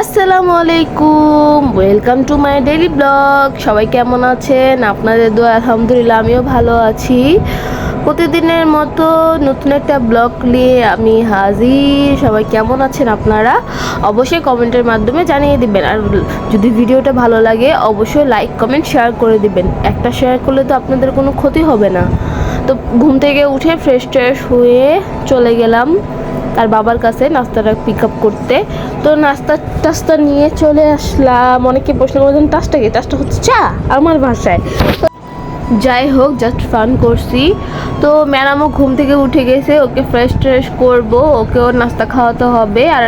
আসসালামু আলাইকুম, welcome to my daily blog. সবাই কেমন আছেন? আপনাদের দোয়া আলহামদুলিল্লাহ আমিও ভালো আছি। প্রতিদিনের মতো নতুন একটা ব্লগ নিয়ে আমি হাজির। সবাই কেমন আছেন আপনারা? অবশ্যই কমেন্টের মাধ্যমে জানিয়ে দিবেন। আর যদি ভিডিওটা ভালো লাগে অবশ্যই লাইক কমেন্ট শেয়ার করে দিবেন। একটা শেয়ার করলে তো আপনাদের কোনো ক্ষতি হবে না। তো ঘুম থেকে উঠে ফ্রেশ ট্রেশ হয়ে চলে গেলাম তার বাবার কাছে নাস্তাটা পিক আপ করতে। তো টাস্তা নিয়ে চলে আসলাম। অনেকে প্রশ্ন করছেন টাস্তা কি? টাস্তা হচ্ছে চা আমার ভাষায়। যাই হোক, জাস্ট ফান করছি। তো ম্যাডামও ঘুম থেকে উঠে গেছে, ওকে ফ্রেশ ট্রেশ করবো, ওকেও নাস্তা খাওয়াতে হবে। আর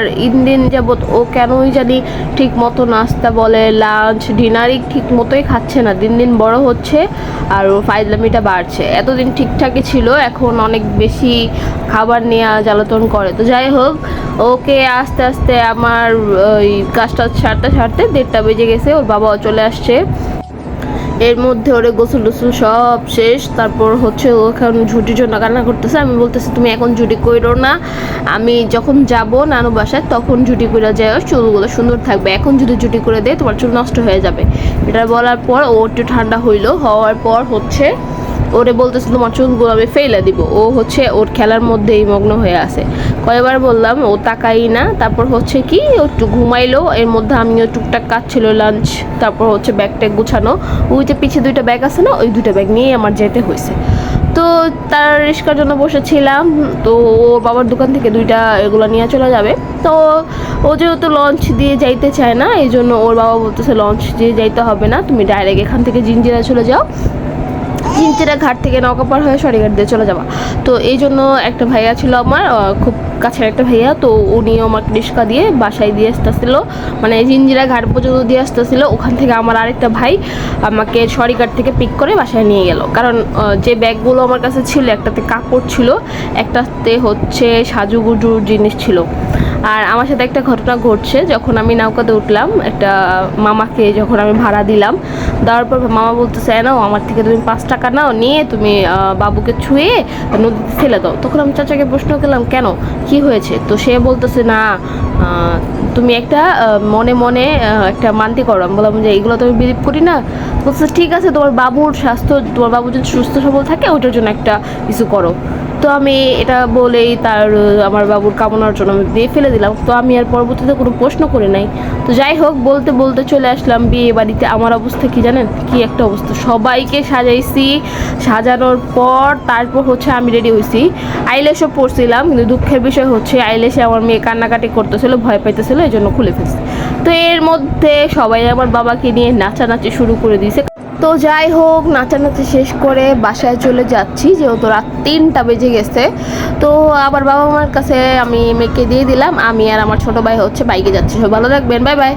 দিন যাবৎ ও কেনই জানি ঠিক মতো নাস্তা বলে লাঞ্চ ডিনারই ঠিক মতোই খাচ্ছে না। দিন দিন বড় হচ্ছে আর ও ফাইজলামিটা বাড়ছে। এতদিন ঠিকঠাকই ছিল, এখন অনেক বেশি খাবার নিয়ে জ্বালাতন করে। তো যাই হোক, ওকে আস্তে আস্তে আমার ওই কাজটা সারতে 1:30 বেজে গেছে। ওর বাবাও চলে আসছে। এর মধ্যে ওরে গোসল টোসল সব শেষ। তারপর হচ্ছে ও এখন ঝুটির জন্য কান্না করতেছে। আমি বলতেছি তুমি এখন ঝুটি কইরো না, আমি যখন যাব নানু বাসায় তখন ঝুটি করে যায়, চুলগুলো সুন্দর থাকবে। এখন যদি ঝুটি করে দেয় তোমার চুল নষ্ট হয়ে যাবে। এটা বলার পর ও একটু ঠান্ডা হওয়ার পর হচ্ছে ওরে বলতেছে তোমার চুলগুলো আমি ফেলে দিব। ও হচ্ছে ওর খেলার মধ্যেই মগ্ন হয়ে আছে। কয়েকবার বললাম, ও তাকাই না। তারপর হচ্ছে কি ও একটু ঘুমাইলো। এর মধ্যে আমিও টুকটাক কাজ ছিল, লাঞ্চ, তারপর হচ্ছে ব্যাগ ট্যাগ গুছানো। ওই যে পিছিয়ে 2টা ব্যাগ আছে না, ওই 2টা ব্যাগ নিয়ে আমার যেতে হয়েছে। তো তার রিস্কার জন্য বসেছিলাম। তো ওর বাবার দোকান থেকে 2টা এগুলো নিয়ে চলে যাবে। তো ও যেহেতু লঞ্চ দিয়ে যাইতে চায় না, এই জন্য ওর বাবা বলতেছে লঞ্চ দিয়ে যাইতে হবে না, তুমি ডাইরেক্ট এখান থেকে জিঞ্জিরা চলে যাও, জিঞ্জিরা ঘাট থেকে নৌকা পার হয়ে সরিঘাট দিয়ে চলে যাওয়া। তো এই জন্য একটা ভাইয়া ছিল আমার, খুব কাছের একটা ভাইয়া। তো উনি আমাকে রিক্সা দিয়ে বাসায় দিয়ে আসতেছিল, মানে জিঞ্জিরা ঘাট পর্যন্ত দিয়ে আসতেছিল। ওখান থেকে আমার আরেকটা ভাই আমাকে সরিঘাট থেকে পিক করে বাসায় নিয়ে গেল। কারণ যে ব্যাগগুলো আমার কাছে ছিল, একটাতে কাপড় ছিল, একটাতে হচ্ছে সাজুগুজুর জিনিস ছিল। আর আমার সাথে একটা ঘটনা ঘটছে, যখন আমি নৌকাতে উঠলাম, একটা মামাকে যখন আমি ভাড়া দিলাম, দেওয়ার পর মামা বলতেছে নাও আমার থেকে তুমি 5 টাকা নাও, নিয়ে তুমি বাবুকে ছুঁয়ে নদীতে ফেলে দাও। তখন আমি চাচাকে প্রশ্ন করলাম কেন, কি হয়েছে? তো সে বলতেছে না, তুমি একটা মনে মনে একটা মানতি করো। আমি বললাম যে এইগুলো তো আমি বিলিভ করি না। বলছে ঠিক আছে, তোমার বাবুর স্বাস্থ্য, তোমার বাবু যদি সুস্থ সবল থাকে ওইটার জন্য একটা কিছু করো। তো আমি এটা বলেই আমার বাবুর কামনার জন্য আমি দিয়ে ফেলে দিলাম। তো আমি আর পরবর্তীতে কোনো প্রশ্ন করি নাই। তো যাই হোক, বলতে বলতে চলে আসলাম বিয়ে বাড়িতে। আমার অবস্থা কি জানেন? কি একটা অবস্থা! সবাইকে সাজাইছি, সাজানোর পর তারপর হচ্ছে আমি রেডি হয়েছি, আইল্যাশও পরছিলাম। কিন্তু দুঃখের বিষয় হচ্ছে আইল্যাশে আমার মেয়ে কান্নাকাটি করতেছিল, ভয় পাইতেছিল, এই জন্য খুলে ফেলছি। তো এর মধ্যে সবাই আমার বাবাকে নিয়ে নাচানাচি শুরু করে দিয়েছে। তো যাই হোক, নাচানাচি শেষ করে বাসায় চলে যাচ্ছি, যেহেতু রাত 3টা বেজে গেছে। তো আবার বাবা মার কাছে আমি মেয়েকে দিয়ে দিলাম। আমি আর আমার ছোট ভাই হচ্ছে বাইকে যাচ্ছি। সব ভালো থাকবেন, বাই বাই।